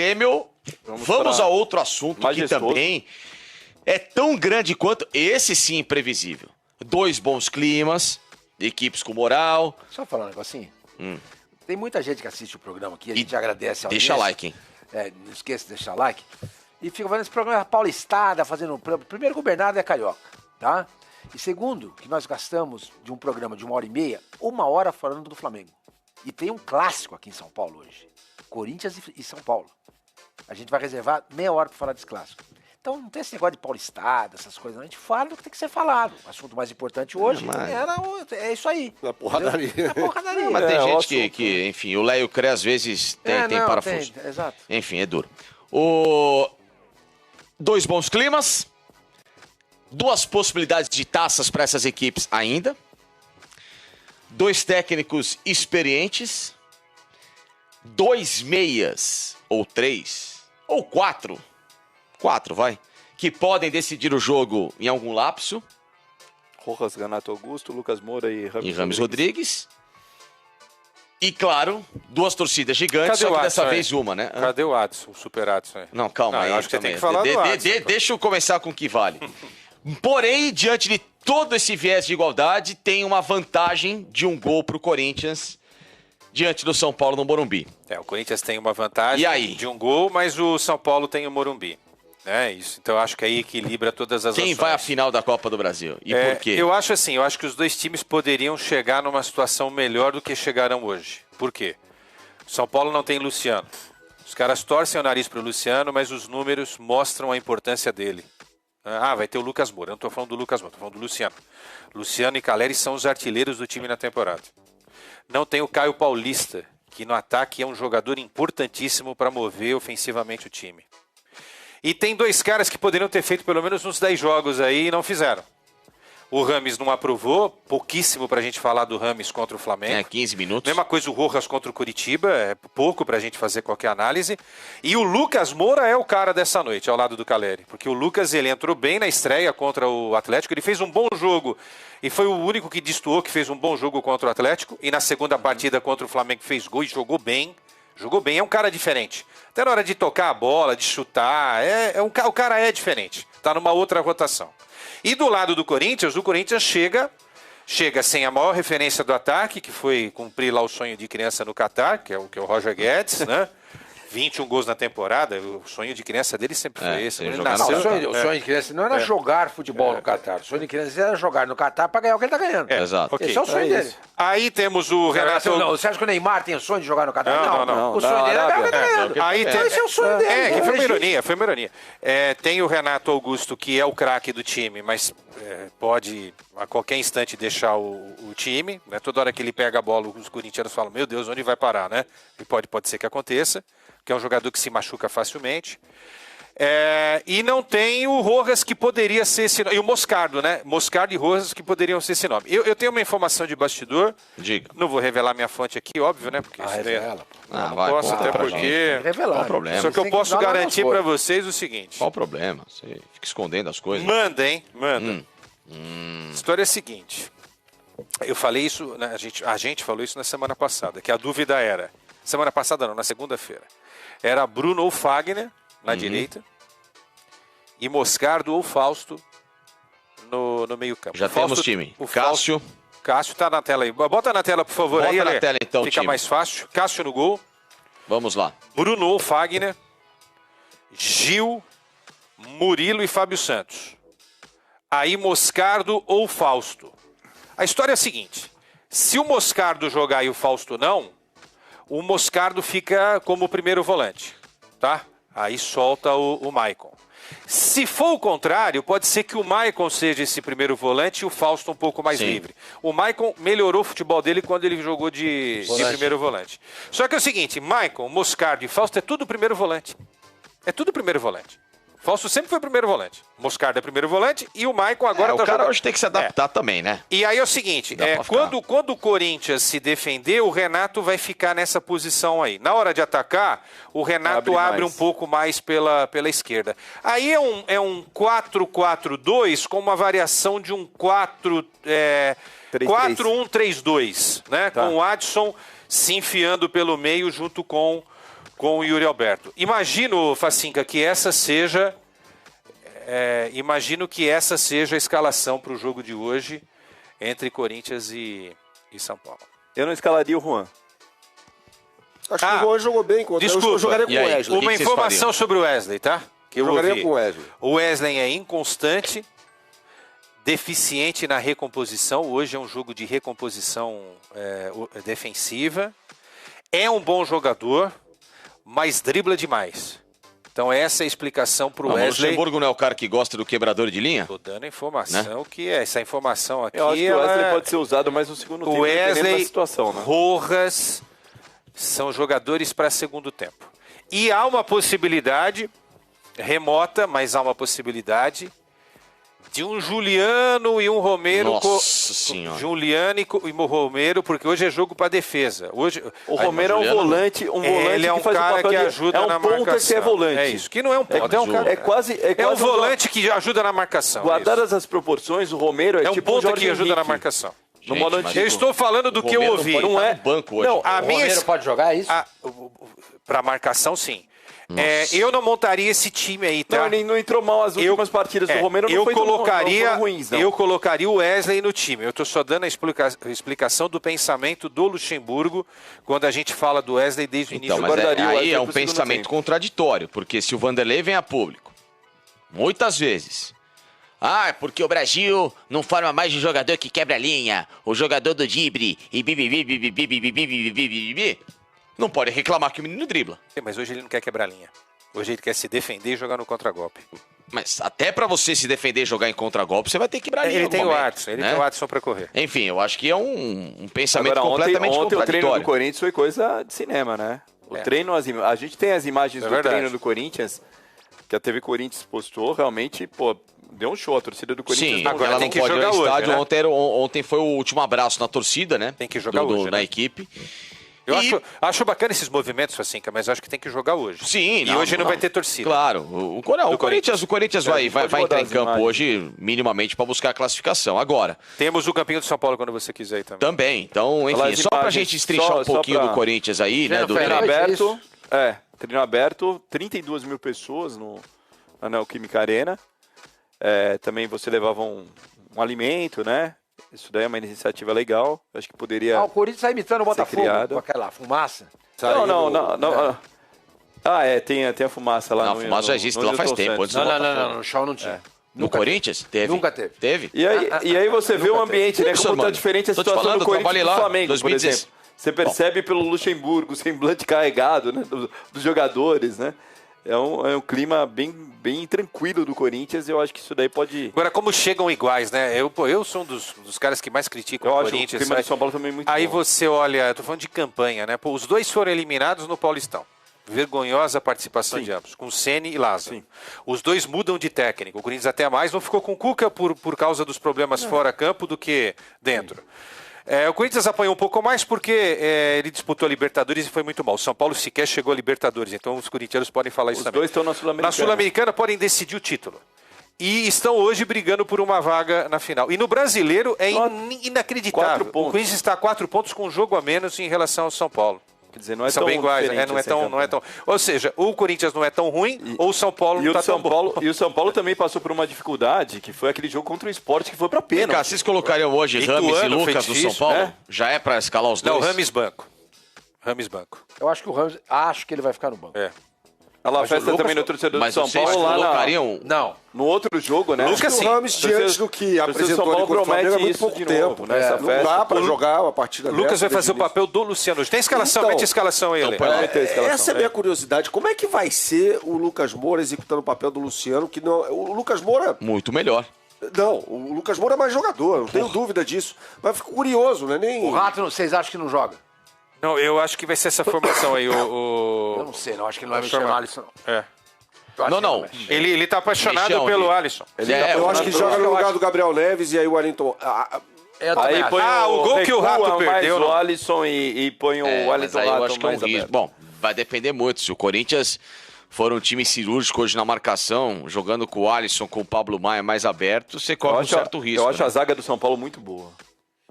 Grêmio, vamos a outro assunto que também é tão grande quanto esse, sim, imprevisível. 2 bons climas, equipes com moral. Só falar um negocinho. Tem muita gente que assiste o programa aqui, a gente agradece ao Deixa like, hein? Não esqueça de deixar like. E fica fazendo esse programa paulistada, fazendo... Primeiro que o Bernardo é carioca, tá? E segundo, que nós gastamos de um programa de 1h30, 1 hora falando do Flamengo. E tem um clássico aqui em São Paulo hoje. Corinthians e São Paulo. A gente vai reservar meia hora para falar desse clássico. Então não tem esse negócio de paulistada, essas coisas. Não. A gente fala do que tem que ser falado. O assunto mais importante hoje é isso aí. A porradaria. É porradaria. Mas tem gente que, enfim, o Léo Crê às vezes tem parafuso. Exato. Enfim, é duro. 2 bons climas. 2 possibilidades de taças para essas equipes ainda. 2 técnicos experientes. 2 meias, ou 3, ou 4. 4, vai. Que podem decidir o jogo em algum lapso. Rojas, Renato Augusto, Lucas Moura e Rames Rodrigues. E, claro, 2 torcidas gigantes, Cadê só que o dessa Adson, vez uma, né? Cadê o Adson, o super Adson aí? Não, calma aí. Eu acho que você tem que falar do Adson. Deixa eu começar com o que vale. Porém, diante de todo esse viés de igualdade, tem uma vantagem de 1 gol pro Corinthians diante do São Paulo no Morumbi. O Corinthians tem uma vantagem E aí? de 1 gol, mas o São Paulo tem o Morumbi. Isso. Então eu acho que aí equilibra todas as Quem ações. vai à final da Copa do Brasil? E por quê? Eu acho que os 2 times poderiam chegar numa situação melhor do que chegaram hoje. Por quê? São Paulo não tem Luciano. Os caras torcem o nariz pro Luciano, mas os números mostram a importância dele. Vai ter o Lucas Moura. Eu não estou falando do Lucas Moura, estou falando do Luciano. Luciano e Caleri são os artilheiros do time na temporada. Não tem o Caio Paulista, que no ataque é um jogador importantíssimo para mover ofensivamente o time. E tem 2 caras que poderiam ter feito pelo menos uns 10 jogos aí e não fizeram. O Rames não aprovou, pouquíssimo pra gente falar do Rames contra o Flamengo. 15 minutos. Mesma coisa o Rojas contra o Curitiba, é pouco pra gente fazer qualquer análise. E o Lucas Moura é o cara dessa noite, ao lado do Caleri. Porque o Lucas, ele entrou bem na estreia contra o Atlético, ele fez um bom jogo. E foi o único que destoou, que fez um bom jogo contra o Atlético. E na segunda partida contra o Flamengo fez gol e jogou bem. Jogou bem, é um cara diferente. Até na hora de tocar a bola, de chutar, o cara é diferente. Tá numa outra rotação. E do lado do Corinthians, o Corinthians chega sem a maior referência do ataque, que foi cumprir lá o sonho de criança no Catar, que é o Roger Guedes, né? 21 gols na temporada, o sonho de criança dele sempre foi esse. O sonho de criança não era jogar futebol no Catar. O sonho de criança era jogar no Catar para ganhar o que ele está ganhando. Exato. Esse é o sonho dele. Aí temos o Renato... Você acha que o Neymar tem o sonho de jogar no Catar? Não. O sonho dele é ganhar o que ele está ganhando. Aí então esse é o sonho dele. Que foi uma ironia. Tem o Renato Augusto, que é o craque do time, mas pode a qualquer instante deixar o time. Né? Toda hora que ele pega a bola, os corintianos falam, meu Deus, onde vai parar, né? E pode ser que aconteça, que é um jogador que se machuca facilmente. E não tem o Rojas, que poderia ser esse nome. E o Moscardo, né? Moscardo e Rojas, que poderiam ser esse nome. Eu tenho uma informação de bastidor. Diga. Não vou revelar minha fonte aqui, óbvio, né? Porque revela. Não posso, até porque... Qual o problema? Só que eu posso garantir para vocês o seguinte. Qual o problema? Você fica escondendo as coisas. Manda, hein? Manda. A história é a seguinte. Eu falei isso, né? A gente falou isso na semana passada, que a dúvida era... Semana passada não, na segunda-feira. Era Bruno ou Fagner na direita e Moscardo ou Fausto no meio campo. Já temos time. O Cássio. Cássio tá na tela aí. Bota na tela, por favor. Bota aí, na tela, então, fica time. mais fácil. Cássio no gol. Vamos lá. Bruno ou Fagner. Gil, Murilo e Fábio Santos. Aí Moscardo ou Fausto. A história é a seguinte. Se o Moscardo jogar e o Fausto não, o Moscardo fica como primeiro volante, tá? Aí solta o Maicon. Se for o contrário, pode ser que o Maicon seja esse primeiro volante e o Fausto um pouco mais livre. O Maicon melhorou o futebol dele quando ele jogou de primeiro volante. Só que é o seguinte, Maicon, Moscardo e Fausto é tudo primeiro volante. É tudo primeiro volante. Fausto sempre foi primeiro volante. Moscardo é primeiro volante e o Maicon agora tá o cara jogando... hoje tem que se adaptar também, né? E aí é o seguinte, quando o Corinthians se defender, o Renato vai ficar nessa posição aí. Na hora de atacar, o Renato abre um pouco mais pela esquerda. Aí é um 4-4-2 com uma variação de um 4-1-3-2, né? Tá. Com o Adson se enfiando pelo meio junto com com o Yuri Alberto. Imagino, Facinca, que essa seja... imagino que essa seja a escalação para o jogo de hoje entre Corinthians e São Paulo. Eu não escalaria o Juan. Acho que o Juan jogou bem contra. Eu jogaria com o Wesley. Uma informação sobre o Wesley, tá? Que eu jogaria ouvi. com o Wesley. O Wesley é inconstante, deficiente na recomposição. Hoje é um jogo de recomposição defensiva. É um bom jogador, mas dribla demais. Então essa é a explicação para o Wesley. O Luxemburgo não é o cara que gosta do quebrador de linha? Estou dando a informação que essa informação aqui... Eu acho que o Wesley pode ser usado mais no segundo tempo, dependendo da situação, né? Rojas são jogadores para segundo tempo. E há uma possibilidade, remota, mas há uma possibilidade, de um Juliano e um Romero. Nossa Senhora. Juliano e um Romero, porque hoje é jogo para defesa. Hoje, o Romero é um volante, ele é um que faz cara o papel que de, ajuda na marcação. ponta que é volante. É isso, que não é um ponta, é um cara. É um volante que ajuda na marcação. Guardadas as proporções, o Romero é um tipo ponta Jorge que ajuda Henrique. na marcação. No modo antigo. Eu estou falando do que eu ouvi. Não é banco hoje. Não, a O minha Romero pode jogar, é isso? para marcação, sim. Eu não montaria esse time aí, tá? Não, ele não entrou mal as últimas partidas do Romero. Não foram ruins, não. Eu colocaria o Wesley no time. Eu estou só dando a explicação do pensamento do Luxemburgo quando a gente fala do Wesley desde o início. Então, mas aí é um pensamento contraditório, porque se o Vanderlei vem a público, muitas vezes... é porque o Brasil não forma mais um jogador que quebra a linha, o jogador do drible e não pode reclamar que o menino dribla. Mas hoje ele não quer quebrar a linha. Hoje ele quer se defender e jogar no contragolpe. Mas até pra você se defender e jogar em contragolpe, você vai ter que quebrar a linha. Ele tem o Adson pra correr. Enfim, eu acho que é um pensamento Agora, completamente ontem o treino contraditório. do Corinthians foi coisa de cinema, né? O treino, a gente tem as imagens do treino do Corinthians, que a TV Corinthians postou, realmente, deu um show. A torcida do Corinthians... Sim, agora ela tem não que pode ir jogar ao hoje, estádio. né? Ontem foi o último abraço na torcida, né? Tem que jogar hoje, na né? equipe. Eu acho bacana esses movimentos, Facinca, mas acho que tem que jogar hoje. Sim, e hoje não vai ter torcida. Claro, o Corinthians vai entrar em campo hoje minimamente para buscar a classificação. Agora, temos o Campinho de São Paulo quando você quiser aí também. Também, então, enfim, só pra gente estrinchar um pouquinho do Corinthians aí, né? Do treino treino aberto, treino aberto, 32 mil pessoas na Neoquímica Arena. Também você levava um alimento, né? Isso daí é uma iniciativa legal. Acho que poderia. O Corinthians está imitando o Botafogo com aquela fumaça. Não. Tem a fumaça lá. Não, a fumaça já existe lá faz tempo. Não, no chão não tinha. No Corinthians? Teve. Nunca teve. Teve? E aí você vê o ambiente, né? Como tá diferente a situação do Corinthians e do Flamengo, por exemplo. Você percebe pelo Luxemburgo, o semblante carregado, né? Dos jogadores, né? É um clima bem tranquilo do Corinthians e eu acho que isso daí pode... Agora, como chegam iguais, né? Eu sou um dos caras que mais criticam o Corinthians. O clima de São Paulo também é muito bom. Aí você olha, eu tô falando de campanha, né? Os dois foram eliminados no Paulistão. Vergonhosa participação de ambos, com Ceni e Lázaro. Sim. Os dois mudam de técnico. O Corinthians até mais não ficou com o Cuca por causa dos problemas fora campo do que dentro. O Corinthians apanhou um pouco mais porque ele disputou a Libertadores e foi muito mal. O São Paulo sequer chegou a Libertadores, então os corintianos podem falar isso também. Os dois estão na Sul-Americana. Na Sul-Americana podem decidir o título. E estão hoje brigando por uma vaga na final. E no Brasileiro é inacreditável. O Corinthians está a 4 pontos com um jogo a menos em relação ao São Paulo. Quer dizer, não é São tão bem iguais, não é tão. Ou seja, o Corinthians não é tão ruim, ou o São Paulo não está tão bom. E o São Paulo também passou por uma dificuldade, que foi aquele jogo contra o Sport que foi para pênalti. Vocês colocariam hoje Rames e Lucas do São Paulo? Né? Já é para escalar os dois? Não, Rames banco. Eu acho que o Rames, que ele vai ficar no banco. Olha lá, a festa também no torcedor do São Paulo. Colocariam... Não. No outro jogo, né? Lucas, sim. O Rames, diante do que apresentou ali contra o Flamengo, é muito pouco tempo. Né? Não dá para jogar a partida dessa. Lucas vai fazer o papel do Luciano. Tem escalação? Mete a escalação aí, essa é a minha curiosidade. Como é que vai ser o Lucas Moura executando o papel do Luciano? Que não, o Lucas Moura... Muito melhor. Não, o Lucas Moura é mais jogador, não tenho dúvida disso. Mas fico curioso, né? O Rato, vocês acham que não joga? Não, eu acho que vai ser essa formação aí. Eu não sei, acho que ele não vai mexer no Alisson. Não. Ele tá apaixonado pelo Alisson. Eu acho que joga no lugar do Gabriel Neves e aí o Wellington... Aí põe o gol que o Rato perdeu. O Alisson e põe o Wellington Rato eu acho que é um risco. Bom, vai depender muito. Se o Corinthians for um time cirúrgico hoje na marcação, jogando com o Alisson, com o Pablo Maia mais aberto, você corre um certo risco. Eu acho a zaga do São Paulo muito boa.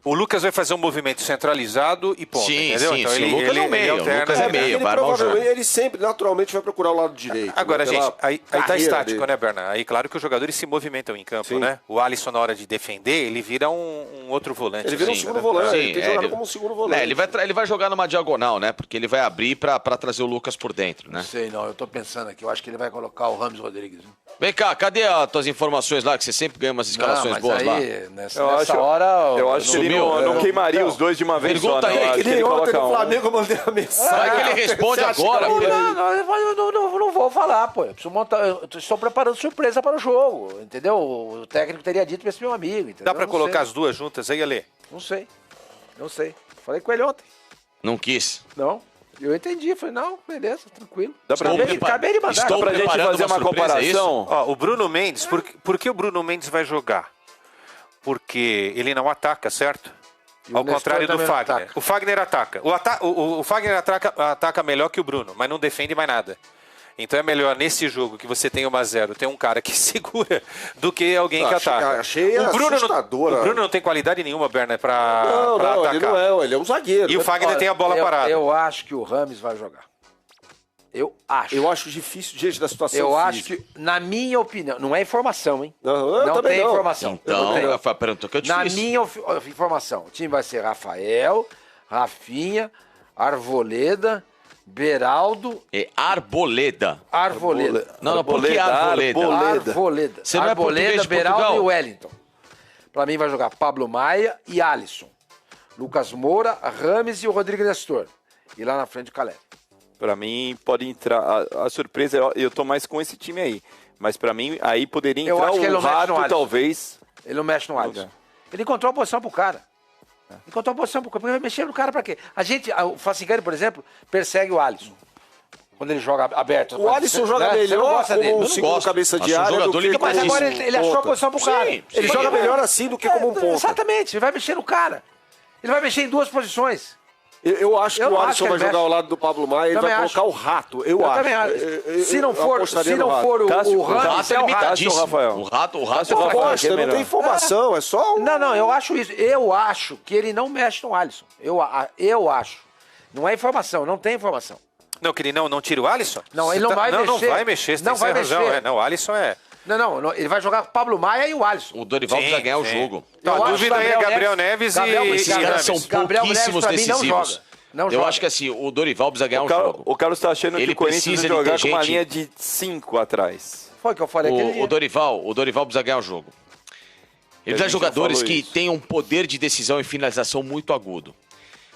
O Lucas vai fazer um movimento centralizado e ponto, entendeu? Sim, então o Lucas é o meio, o Lucas é meio, vai armar o jogo. Ele sempre, naturalmente, vai procurar o lado direito. Agora, gente, aí tá estático, dele. né, Bernardo? Aí, claro que os jogadores se movimentam em campo, né? O Alisson, na hora de defender, ele vira um outro volante. Ele vira um segundo volante, ele tem jogado como um segundo volante. Ele vai jogar numa diagonal, né? Porque ele vai abrir pra trazer o Lucas por dentro, né? Não sei, não. Eu tô pensando aqui. Eu acho que ele vai colocar o Rames Rodrigues. Vem cá, cadê as tuas informações lá? Que você sempre ganha umas escalações boas lá. Nessa hora... Eu acho que ele não queimaria os dois de uma vez só. Pergunta aí, que nem ontem no Flamengo eu mandei a mensagem. Vai que ele responde agora. Não vou falar, pô. Eu preciso montar. Eu estou preparando surpresa para o jogo, entendeu? O técnico teria dito para esse meu amigo, entendeu? Dá pra colocar as duas juntas aí, Ale? Não sei. Falei com ele ontem. Não quis. Não. Eu entendi. Falei, não, beleza, tranquilo. Dá pra Acabei de mandar. Dá pra gente fazer uma comparação? Ó, o Bruno Mendes, por que o Bruno Mendes vai jogar? Porque ele não ataca, certo? Ao contrário do Fagner. O Fagner ataca. O Fagner ataca melhor que o Bruno, mas não defende mais nada. Então é melhor nesse jogo que você tem 1-0 ter um cara que segura do que alguém que ataca. Achei assustadora. O Bruno não tem qualidade nenhuma, Bernard, pra atacar. Ele não é, ele é um zagueiro. E o Fagner tem a bola parada. Eu acho que o Rames vai jogar. Eu acho difícil diante da situação Eu física. acho que, na minha opinião, não é informação, hein? Não tem não. informação. Então, Rafael, perguntou que eu te Na fiz. minha informação, o time vai ser Rafael, Rafinha, Arboleda, Beraldo... Arboleda. Não, por que Arboleda? Arboleda. Você não é português de Beraldo Portugal? e Wellington. Pra mim vai jogar Pablo Maia e Alisson. Lucas Moura, Rames e o Rodrigo Nestor. E lá na frente o Caleb. Pra mim, pode entrar... A surpresa, eu tô mais com esse time aí. Mas pra mim, aí poderia Eu entrar acho que ele o não mexe Rato, no Alisson. talvez. Ele não mexe no Alisson. Ele encontrou a posição pro cara. Encontrou a posição pro cara. Porque vai mexer no cara pra quê? O Facingani, por exemplo, persegue o Alisson. Quando ele joga aberto. O Alisson joga melhor como um segundo cabeça de área do que Mas agora ele achou a posição pro cara. Ele joga melhor assim do que como um ponta. Exatamente. Ele vai mexer no cara. Ele vai mexer em duas posições. Eu acho que o Alisson vai jogar ao lado do Pablo Maia e ele vai colocar o Rato. Eu acho. Também acho. Se não for o Rames, é o Rato. Rafael. O Rato aposta, não tem informação, é só um... Não, eu acho isso. Eu acho que ele não mexe no Alisson. Eu acho. Não é informação, não tem informação. Não, que ele não tira o Alisson? Não, ele não vai mexer. Não vai mexer, você não tem vai razão. mexer. Não, o Alisson é... Não, ele vai jogar Pablo Maia e o Alisson. O Dorival precisa ganhar o jogo. Então, a dúvida é Gabriel Neves e Esses caras são pouquíssimos decisivos. Eu acho que assim, o Dorival precisa ganhar um jogo. O Carlos tá achando que o Corinthians precisa jogar com uma linha de 5 atrás. Foi o que eu falei aquele dia. O Dorival precisa ganhar o jogo. Ele precisa de jogadores que tenham um poder de decisão e finalização muito agudo.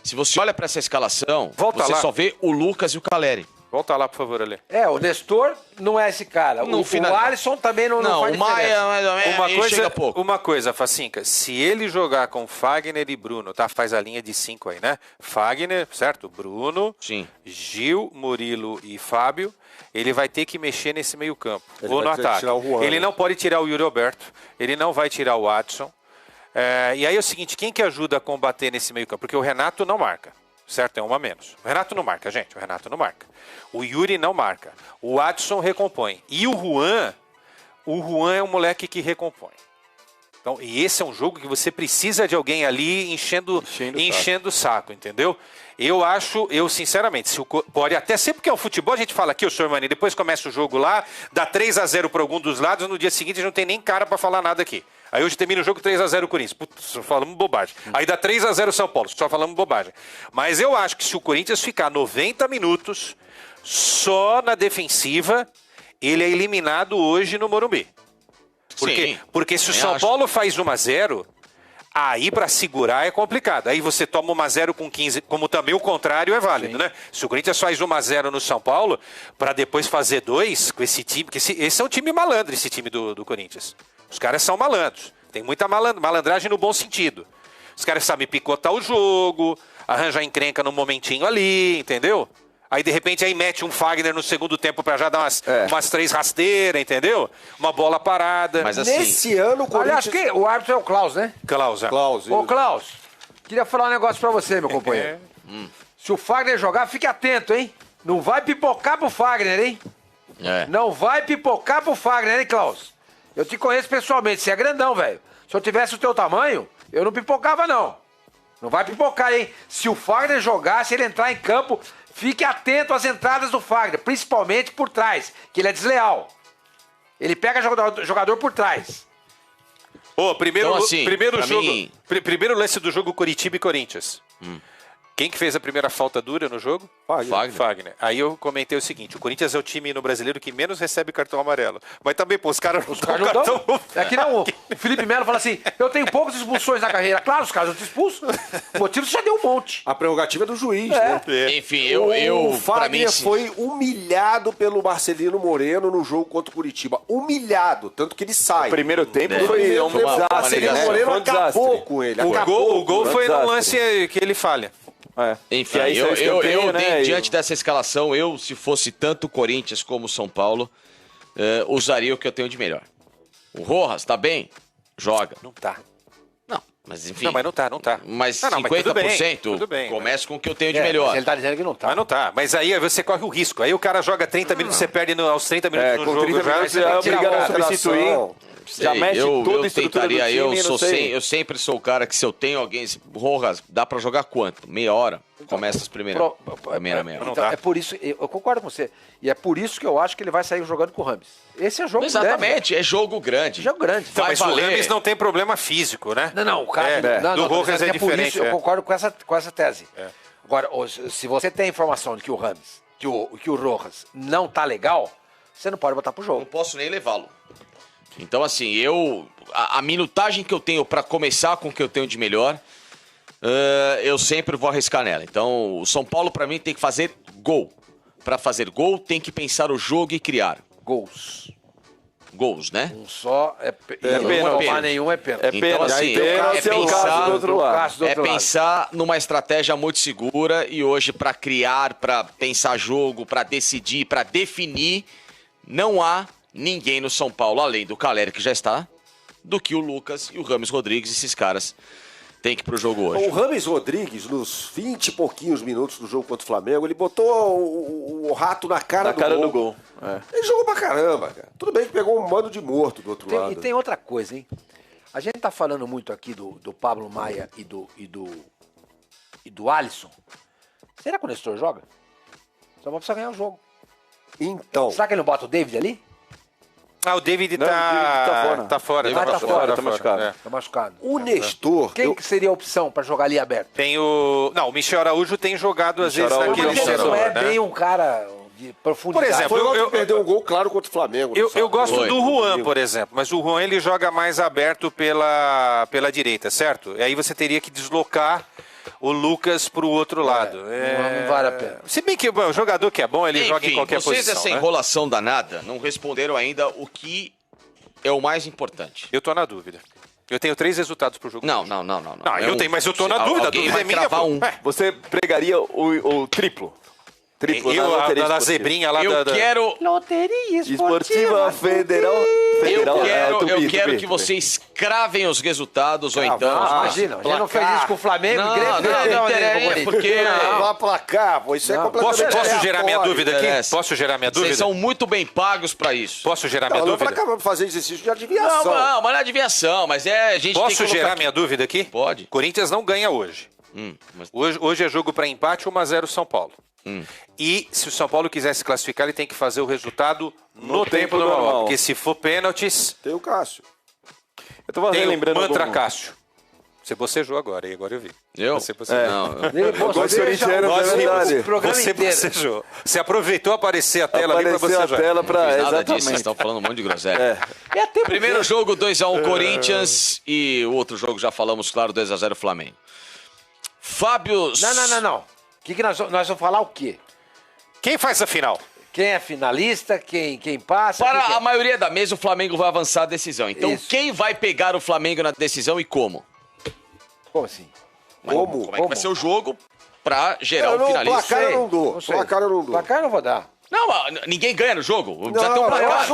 Se você olha para essa escalação, você só vê o Lucas e o Caleri. Volta lá, por favor, Ale. O Nestor não é esse cara. O Alisson também não faz o Maia chega pouco. Uma coisa, Facinca, se ele jogar com Fagner e Bruno, tá? Faz a linha de 5 aí, né? Fagner, certo? Bruno, sim. Gil, Murilo e Fábio. Ele vai ter que mexer nesse meio campo. Ou no ataque. Ele não pode tirar o Yuri Alberto. Ele não vai tirar o Adson. E aí é o seguinte, quem que ajuda a combater nesse meio campo? Porque o Renato não marca. Certo? É uma a menos. O Renato não marca, gente. O Renato não marca. O Yuri não marca. O Adson recompõe. E o Juan é um moleque que recompõe. Então, e esse é um jogo que você precisa de alguém ali enchendo o saco, entendeu? Eu sinceramente, pode até ser porque é o futebol, a gente fala aqui, o senhor Mani, depois começa o jogo lá, dá 3-0 para algum dos lados, no dia seguinte não tem nem cara para falar nada aqui. Aí hoje termina o jogo 3-0 Corinthians. Putz, só falamos bobagem. Aí dá 3-0 São Paulo, só falamos bobagem. Mas eu acho que se o Corinthians ficar 90 minutos só na defensiva, ele é eliminado hoje no Morumbi. Porque se o São Paulo faz 1-0, aí para segurar é complicado. Aí você toma 1-0 com 15, como também o contrário é válido, né? Se o Corinthians faz 1-0 no São Paulo, para depois fazer 2 com esse time, porque esse é um time malandro, esse time do Corinthians. Os caras são malandros. Tem muita malandragem no bom sentido. Os caras sabem picotar o jogo, arranjar encrenca no momentinho ali, entendeu? Aí, de repente, aí mete um Fagner no segundo tempo para já dar umas 3 rasteiras, entendeu? Uma bola parada. Mas assim... Nesse ano, o Corinthians... Aliás, que o árbitro é o Klaus, né? Klaus. Ô, Klaus, queria falar um negócio pra você, meu companheiro. Se o Fagner jogar, fique atento, hein? Não vai pipocar pro Fagner, hein? Não vai pipocar pro Fagner, hein, Klaus? Eu te conheço pessoalmente, você é grandão, velho. Se eu tivesse o teu tamanho, eu não pipocava, não. Não vai pipocar, hein? Se o Fagner jogar, se ele entrar em campo, fique atento às entradas do Fagner, principalmente por trás, que ele é desleal. Ele pega jogador por trás. Primeiro jogo, mim... primeiro lance do jogo Coritiba e Corinthians. Quem que fez a primeira falta dura no jogo? Fagner. Aí eu comentei o seguinte, o Corinthians é o time no brasileiro que menos recebe cartão amarelo. Mas também, os caras não dão cartão. É que não, o Felipe Melo fala assim, eu tenho poucas expulsões na carreira. Claro, os caras não te expulsam. O motivo já deu um monte. A prerrogativa é do juiz, né? Enfim, o Fagner foi humilhado pelo Marcelino Moreno no jogo contra o Curitiba. Humilhado, tanto que ele sai. O primeiro tempo foi um desastre. O Marcelino Moreno acabou com ele. O gol foi no lance que ele falha. Enfim, aí diante dessa escalação, se fosse tanto o Corinthians como o São Paulo, usaria o que eu tenho de melhor. O Rojas, tá bem? Joga. Não tá. Não, mas enfim. Não, mas não tá. Mas não, 50%, tudo bem, começa com o que eu tenho de melhor. Mas ele tá dizendo que não tá. Mas não tá. Mas aí você corre o risco. Aí o cara joga 30 minutos, você perde aos 30 minutos do jogo. 30 minutos você é obrigado a substituir. Já mexe toda a estrutura do time, eu sempre sou o cara que se eu tenho alguém... Rojas, dá pra jogar quanto? Meia hora? Começa as primeiras. Meia. Então, é por isso, eu concordo com você. E é por isso que eu acho que ele vai sair jogando com o Rames. Esse é jogo grande. Exatamente, é jogo grande. Jogo grande. Então, mas o Rames não tem problema físico, né? Não, o cara... do Rojas é diferente. Isso, eu concordo com essa tese. Agora, se você tem informação de que o Rames, que o Rojas não tá legal, você não pode botar pro jogo. Não posso nem levá-lo. Então, assim, a minutagem que eu tenho pra começar com o que eu tenho de melhor, eu sempre vou arriscar nela. Então, o São Paulo, pra mim, tem que fazer gol. Pra fazer gol, tem que pensar o jogo e criar. Gols, né? Um só é pênalti. Nenhum é pênalti. Então, assim, é pensar pensar numa estratégia muito segura e hoje pra criar, pra pensar jogo, pra decidir, pra definir, não há ninguém no São Paulo, além do Caleri, que já está, do que o Lucas e o Rames Rodrigues, esses caras têm que ir pro jogo hoje. O Rames Rodrigues, nos 20 e pouquinhos minutos do jogo contra o Flamengo, ele botou o rato na cara do gol. Ele jogou pra caramba, cara. Tudo bem que pegou um mano de morto do outro lado. E tem outra coisa, hein? A gente tá falando muito aqui do Pablo Maia e do Alisson. Será que o Nestor joga? Só precisa ganhar o jogo. Então... Será que ele não bota o David ali? O David tá fora. Tá machucado. Tá machucado. O Nestor... Quem que seria a opção pra jogar ali aberto? Tem o Michel Araújo tem jogado às vezes naquele Mas ele não é bem um cara de profundidade. Por exemplo, Foi eu perdeu um gol claro contra o Flamengo. Eu gosto do Juan, por exemplo, mas o Juan ele joga mais aberto pela direita, certo? E aí você teria que deslocar o Lucas pro outro lado. Não vale a pena. Se bem que o jogador que é bom, ele joga em qualquer vocês posição. Essa enrolação danada não responderam ainda o que é o mais importante. Eu tô na dúvida. Eu tenho 3 resultados pro jogo. Não. Eu tenho, mas eu tô na dúvida. A dúvida é minha. Você pregaria o triplo? Eu na zebrinha lá quero... Loteria Esportiva Federal. Eu quero que vocês cravem os resultados ou então... Imagina, já não fez isso com o Flamengo. Não, porque... Não, placar, pô, isso é completamente... Posso gerar minha dúvida aqui? Posso gerar minha dúvida? Vocês são muito bem pagos pra isso. Posso gerar minha dúvida? Acabamos de fazer exercício de adivinhação. Não, mas não é adivinhação, mas a gente tem que Posso gerar minha dúvida aqui? Pode. Corinthians não ganha hoje. Hoje é jogo pra empate, 1-0 São Paulo. E se o São Paulo quiser se classificar, ele tem que fazer o resultado no tempo normal. Porque se for pênaltis... Tem o Cássio. Eu tô lembrando Mantra Cássio. Você bocejou agora, e agora eu vi. Eu? Você bocejou. Não. Você bocejou. Você aproveitou aparecer a tela ali pra bocejar. Nada disso, vocês estão falando um monte de groselha. Primeiro jogo, 2-1 Corinthians. E o outro jogo, já falamos, claro, 2-0 Flamengo. Fábio... Não. Que nós vamos falar o quê? Quem faz a final? Quem é finalista, quem passa... Para a maioria da mesa, o Flamengo vai avançar a decisão. Então, quem vai pegar o Flamengo na decisão e como? Como assim? Como é que vai ser o jogo para gerar o finalista? Placar eu não dou. Placar eu não vou dar. Não, ninguém ganha no jogo. Já tem um placar.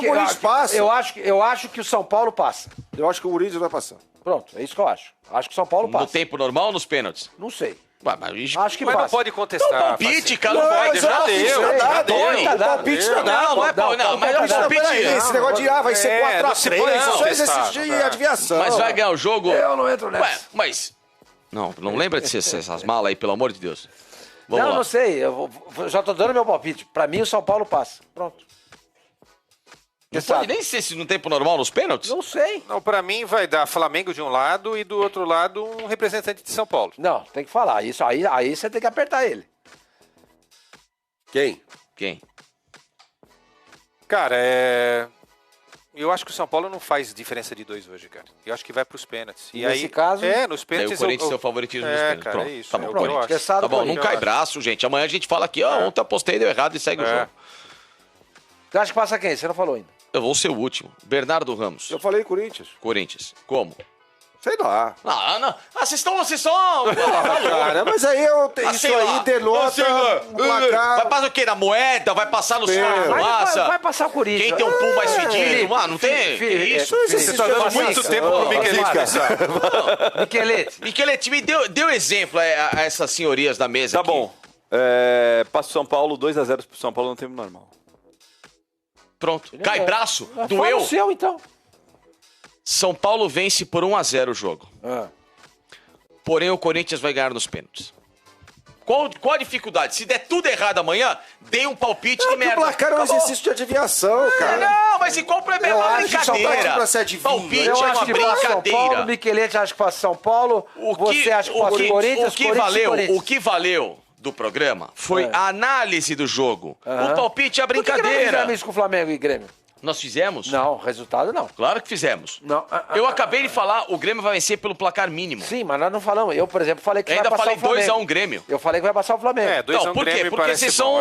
Eu acho que o São Paulo passa. Eu acho que o Corinthians vai passar. Pronto, é isso que eu acho. Acho que o São Paulo passa. No tempo normal ou nos pênaltis? Não sei. Acho que mas não pode contestar. Palpite, cara, não pode. Já deu. O palpite não dá. Mas é um palpite. Esse negócio de vai ser 4-3. Isso é exercício de adivinhação. Mas vai ganhar o jogo. Eu não entro nessa. Mas Não lembra de ser essas malas aí, pelo amor de Deus. Vamos lá. Não sei. Eu já tô dando meu palpite. Pra mim, o São Paulo passa. Pronto. Não pode nem ser se no tempo normal nos pênaltis? Não sei. Não, pra mim vai dar Flamengo de um lado e do outro lado um representante de São Paulo. Não, tem que falar. Isso aí você tem que apertar ele. Quem? Cara, eu acho que o São Paulo não faz diferença de 2 hoje, cara. Eu acho que vai pros pênaltis. E nesse aí, caso... nos pênaltis... Aí o Corinthians tem o favoritismo nos pênaltis. Cara, pronto. é isso. Tá bom, Corinthians. tá bom, não cai braço, gente. Amanhã a gente fala aqui, ontem eu apostei, deu errado e segue o jogo. Você acha que passa quem? Você não falou ainda. Eu vou ser o último. Bernardo Ramos. Eu falei Corinthians. Corinthians. Como? Sei lá. Não. Vocês estão... Cara, mas aí isso aí denota um placar. Vai passar o quê? Na moeda? Vai passar no Vai passar o Corinthians. Quem tem um pum mais fedido? Mano, não tem... Que isso? Você tá dando muito tempo pro Michelete pensar. Michelete, me deu exemplo a essas senhorias da mesa Tá aqui. bom. Passa o São Paulo, 2-0 pro São Paulo no tempo normal. Pronto. Cai braço? Doeu? Fala o seu, então. São Paulo vence por 1-0 o jogo. Porém, o Corinthians vai ganhar nos pênaltis. Qual a dificuldade? Se der tudo errado amanhã, dê um palpite de merda. O placar é um exercício de adivinhação, cara. Não, mas e qual o problema? É uma brincadeira. Palpite Eu é acho uma que passa São Paulo, brincadeira. Michelete acha que passa São Paulo, você acha que passa Corinthians, O que valeu do programa foi a análise do jogo. O palpite é a Por que não brincadeira. fizemos isso com o Flamengo e Grêmio? Nós fizemos? Não, resultado não. Claro que fizemos. Não. Eu acabei de falar, o Grêmio vai vencer pelo placar mínimo. Sim, mas nós não falamos. Eu, por exemplo, falei que Ainda vai passar falei o Flamengo. 2-1 Grêmio. Eu falei que vai passar o Flamengo. 2-1 Não, por quê? Grêmio Porque parece vocês bom,